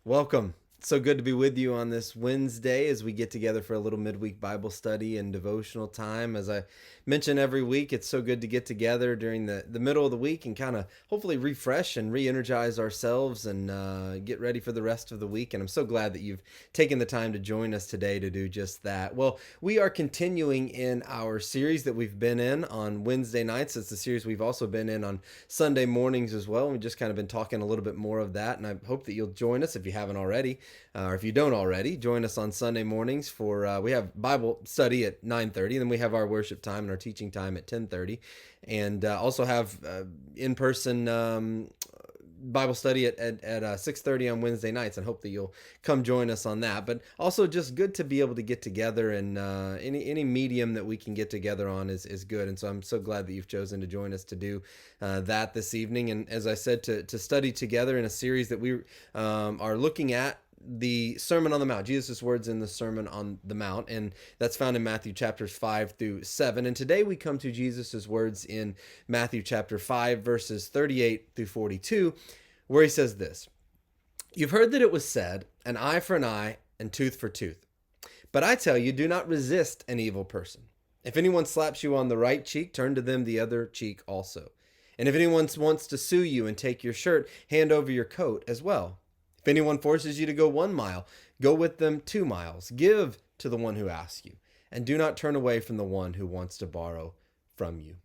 Welcome. So good to be with you on this Wednesday as we get together for a little midweek Bible study and devotional time. As I mention every week, it's so good to get together during the middle of the week and kind of hopefully refresh and re energize ourselves and get ready for the rest of the week. And I'm so glad that you've taken the time to join us today to do just that. Well, we are continuing in our series that we've been in on Wednesday nights. It's a series we've also been in on Sunday mornings as well. We've just kind of been talking a little bit more of that. And I hope that you'll join us if you haven't already. Or if you don't already, join us on Sunday mornings for we have Bible study at 9:30, then we have our worship time and our teaching time at 10:30, and also have in-person Bible study at 6:30 on Wednesday nights, and hope that you'll come join us on that. But also just good to be able to get together, and any medium that we can get together on is good. And so I'm so glad that you've chosen to join us to do that this evening. And as I said, to study together in a series that we are looking at the Sermon on the Mount, Jesus' words in the Sermon on the Mount, and that's found in Matthew chapters 5 through 7. And today we come to Jesus' words in Matthew chapter 5, verses 38 through 42, where he says this: "You've heard that it was said, an eye for an eye and tooth for tooth. But I tell you, do not resist an evil person. If anyone slaps you on the right cheek, turn to them the other cheek also. And if anyone wants to sue you and take your shirt, hand over your coat as well. If anyone forces you to go 1 mile, go with them 2 miles. Give to the one who asks you, and do not turn away from the one who wants to borrow from you."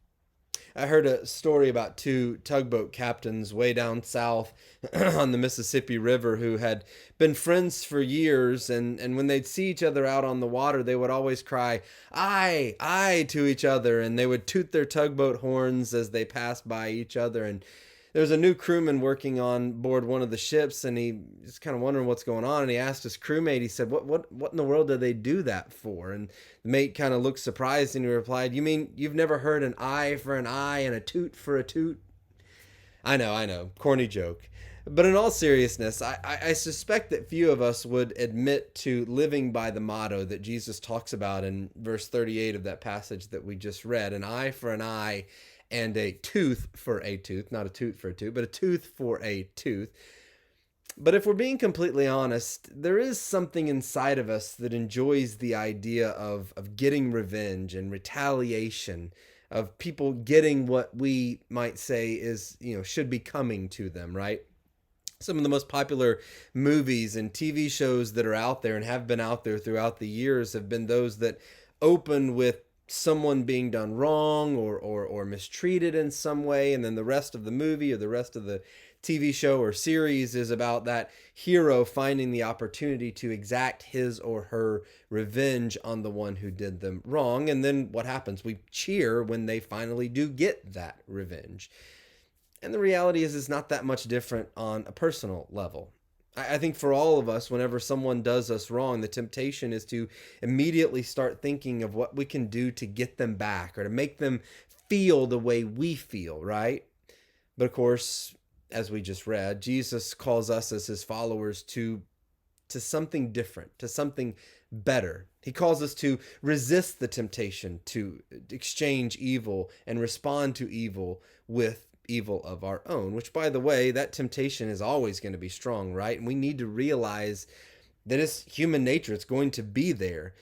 I heard a story about two tugboat captains way down south on the Mississippi River who had been friends for years. And when they'd see each other out on the water, they would always cry, "Aye, aye," to each other. And they would toot their tugboat horns as they passed by each other. And there was a new crewman working on board one of the ships, and he was kind of wondering what's going on. And he asked his crewmate, he said, what in the world do they do that for? And the mate kind of looked surprised, and he replied, "You mean you've never heard an eye for an eye and a toot for a toot?" I know, corny joke. But in all seriousness, I suspect that few of us would admit to living by the motto that Jesus talks about in verse 38 of that passage that we just read: an eye for an eye and a tooth for a tooth. Not a toot for a tooth, but a tooth for a tooth. But if we're being completely honest, there is something inside of us that enjoys the idea of getting revenge and retaliation, of people getting what we might say is, should be coming to them, right? Some of the most popular movies and TV shows that are out there and have been out there throughout the years have been those that open with someone being done wrong or mistreated in some way, and then the rest of the movie or the rest of the TV show or series is about that hero finding the opportunity to exact his or her revenge on the one who did them wrong. And then what happens? We cheer when they finally do get that revenge. And the reality is, it's not that much different on a personal level. I think for all of us, whenever someone does us wrong, the temptation is to immediately start thinking of what we can do to get them back or to make them feel the way we feel, right? But of course, as we just read, Jesus calls us as his followers to something different, to something better. He calls us to resist the temptation to exchange evil and respond to evil with evil of our own, which, by the way, that temptation is always going to be strong, right? And we need to realize that it's human nature. It's going to be there.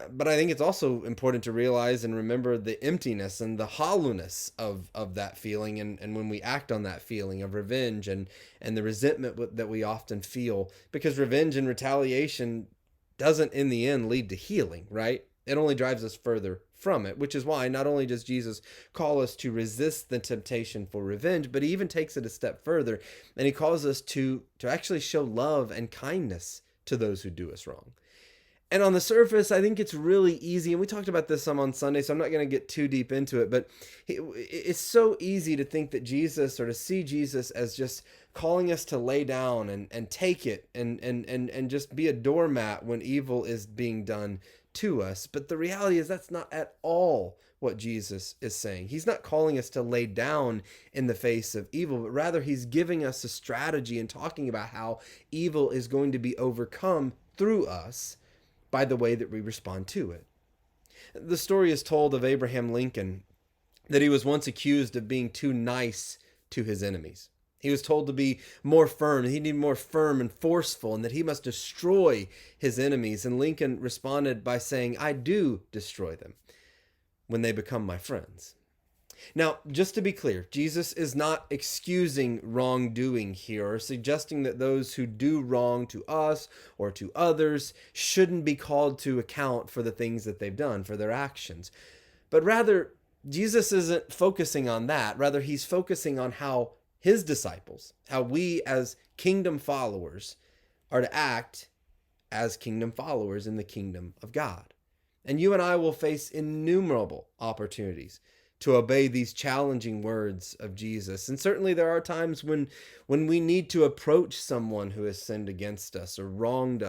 But I think it's also important to realize and remember the emptiness and the hollowness of that feeling. And when we act on that feeling of revenge and the resentment that we often feel, because revenge and retaliation doesn't in the end lead to healing, right? It only drives us further from it, which is why not only does Jesus call us to resist the temptation for revenge, but he even takes it a step further, and he calls us to actually show love and kindness to those who do us wrong. And on the surface, I think it's really easy, and we talked about this some on Sunday, so I'm not going to get too deep into it, but it's so easy to think that Jesus, or to see Jesus as just calling us to lay down and take it and just be a doormat when evil is being done to us. But the reality is that's not at all what Jesus is saying. He's not calling us to lay down in the face of evil, but rather he's giving us a strategy and talking about how evil is going to be overcome through us by the way that we respond to it. The story is told of Abraham Lincoln, that he was once accused of being too nice to his enemies. He was told to be more firm. He needed more firm and forceful, and that he must destroy his enemies. And Lincoln responded by saying, I do destroy them when they become my friends. Now, just to be clear, Jesus is not excusing wrongdoing here or suggesting that those who do wrong to us or to others shouldn't be called to account for the things that they've done, for their actions. But rather, Jesus isn't focusing on that. Rather, he's focusing on how his disciples, how we as kingdom followers are to act as kingdom followers in the kingdom of God. And you and I will face innumerable opportunities to obey these challenging words of Jesus. And certainly there are times when we need to approach someone who has sinned against us or wronged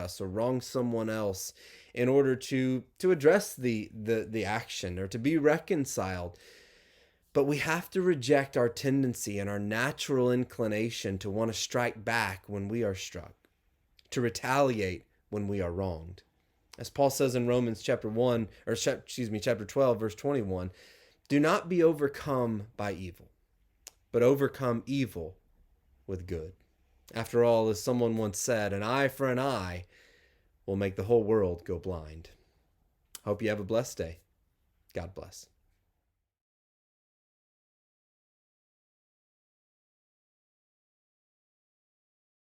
someone else in order to address the action or to be reconciled. But we have to reject our tendency and our natural inclination to want to strike back when we are struck, to retaliate when we are wronged. As Paul says in Romans chapter 12, verse 21, do not be overcome by evil, but overcome evil with good. After all, as someone once said, an eye for an eye will make the whole world go blind. Hope you have a blessed day. God bless.